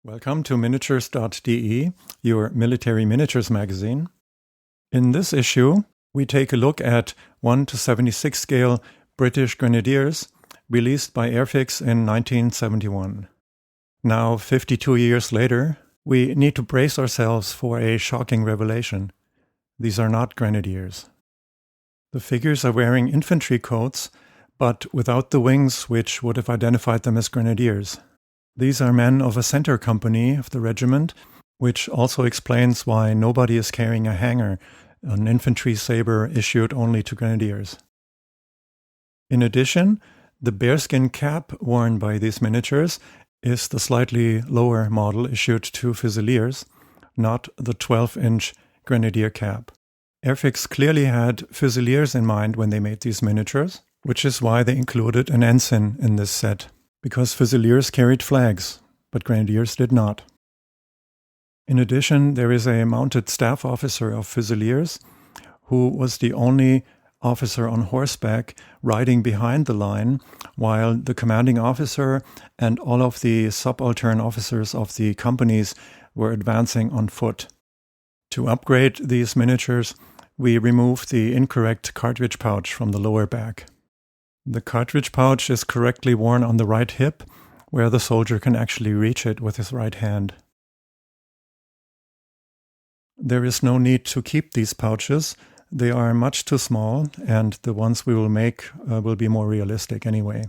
Welcome to miniatures.de, your military miniatures magazine. In this issue, we take a look at 1 to 76 scale British Grenadiers released by Airfix in 1971. Now, 52 years later, we need to brace ourselves for a shocking revelation. These are not Grenadiers. The figures are wearing infantry coats, but without the wings which would have identified them as Grenadiers. These are men of a center company of the regiment, which also explains why nobody is carrying a hanger, an infantry saber issued only to Grenadiers. In addition, the bearskin cap worn by these miniatures is the slightly lower model issued to Fusiliers, not the 12-inch Grenadier cap. Airfix clearly had Fusiliers in mind when they made these miniatures, which is why they included an ensign in this set. Because Fusiliers carried flags, but Grenadiers did not. In addition, there is a mounted staff officer of Fusiliers who was the only officer on horseback riding behind the line, while the commanding officer and all of the subaltern officers of the companies were advancing on foot. To upgrade these miniatures, we removed the incorrect cartridge pouch from the lower back. The cartridge pouch is correctly worn on the right hip, where the soldier can actually reach it with his right hand. There is no need to keep these pouches. They are much too small, and the ones we will make will be more realistic anyway.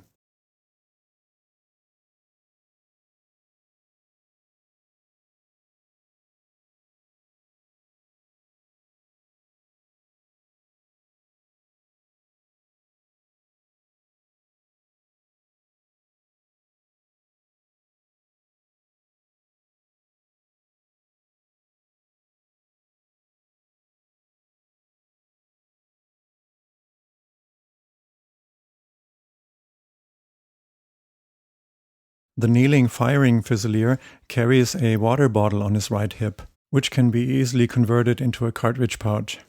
The kneeling firing Fusilier carries a water bottle on his right hip, which can be easily converted into a cartridge pouch.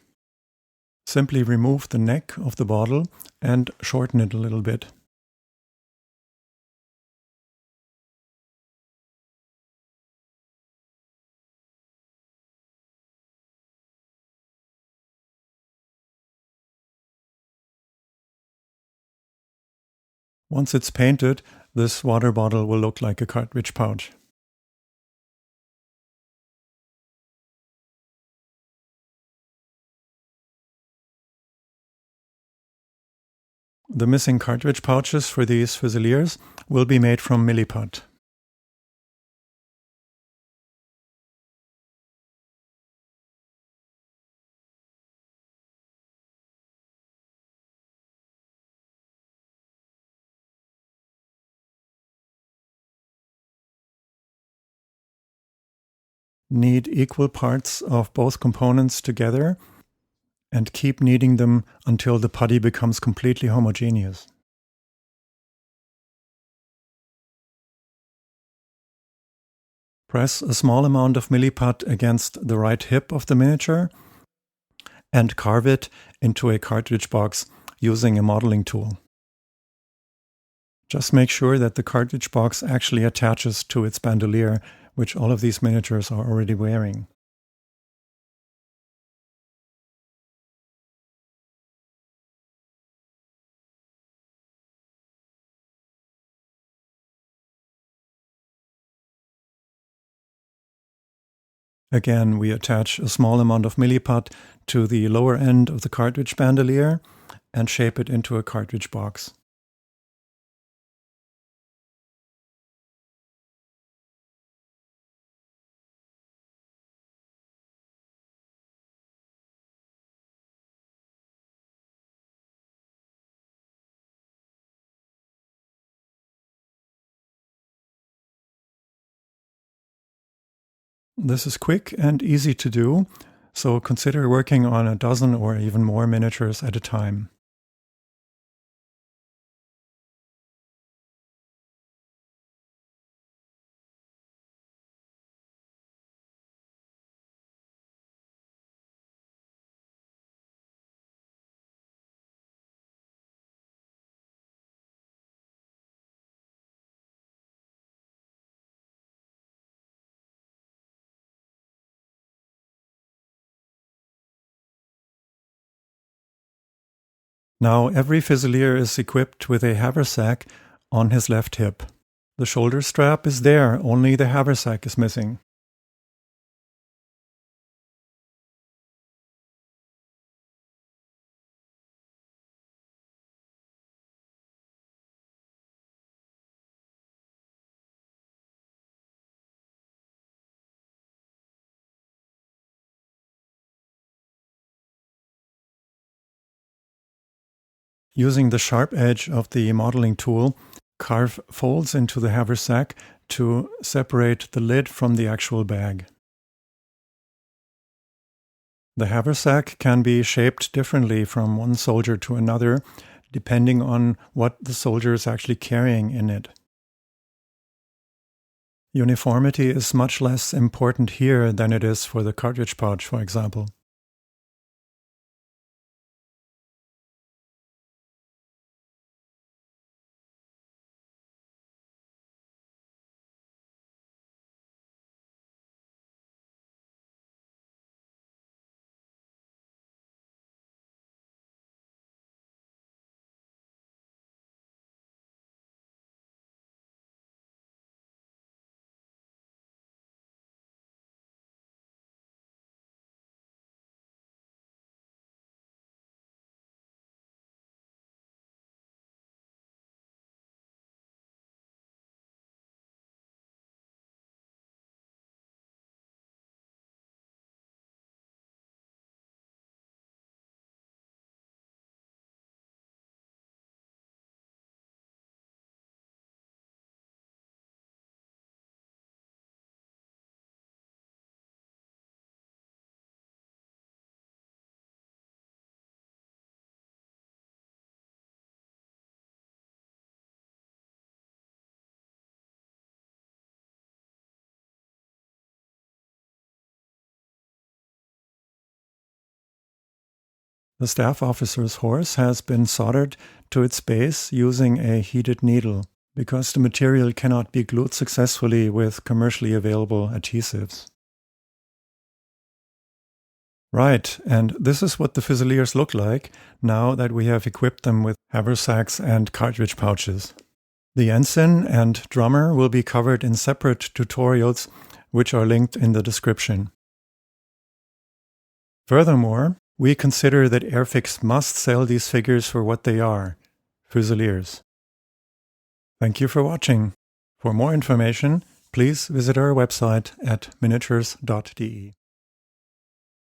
Simply remove the neck of the bottle and shorten it a little bit. Once it's painted, this water bottle will look like a cartridge pouch. The missing cartridge pouches for these Fusiliers will be made from Milliput. Knead equal parts of both components together and keep kneading them until the putty becomes completely homogeneous. Press a small amount of Milliput against the right hip of the miniature and carve it into a cartridge box using a modeling tool. Just make sure that the cartridge box actually attaches to its bandolier, which all of these miniatures are already wearing. Again, we attach a small amount of Milliput to the lower end of the cartridge bandolier and shape it into a cartridge box. This is quick and easy to do, so consider working on a dozen or even more miniatures at a time. Now every Fusilier is equipped with a haversack on his left hip. The shoulder strap is there, only the haversack is missing. Using the sharp edge of the modeling tool, carve folds into the haversack to separate the lid from the actual bag. The haversack can be shaped differently from one soldier to another, depending on what the soldier is actually carrying in it. Uniformity is much less important here than it is for the cartridge pouch, for example. The staff officer's horse has been soldered to its base using a heated needle, because the material cannot be glued successfully with commercially available adhesives. Right, and this is what the Fusiliers look like now that we have equipped them with haversacks and cartridge pouches. The ensign and drummer will be covered in separate tutorials, which are linked in the description. Furthermore, we consider that Airfix must sell these figures for what they are, Fusiliers. Thank you for watching. For more information, please visit our website at miniatures.de.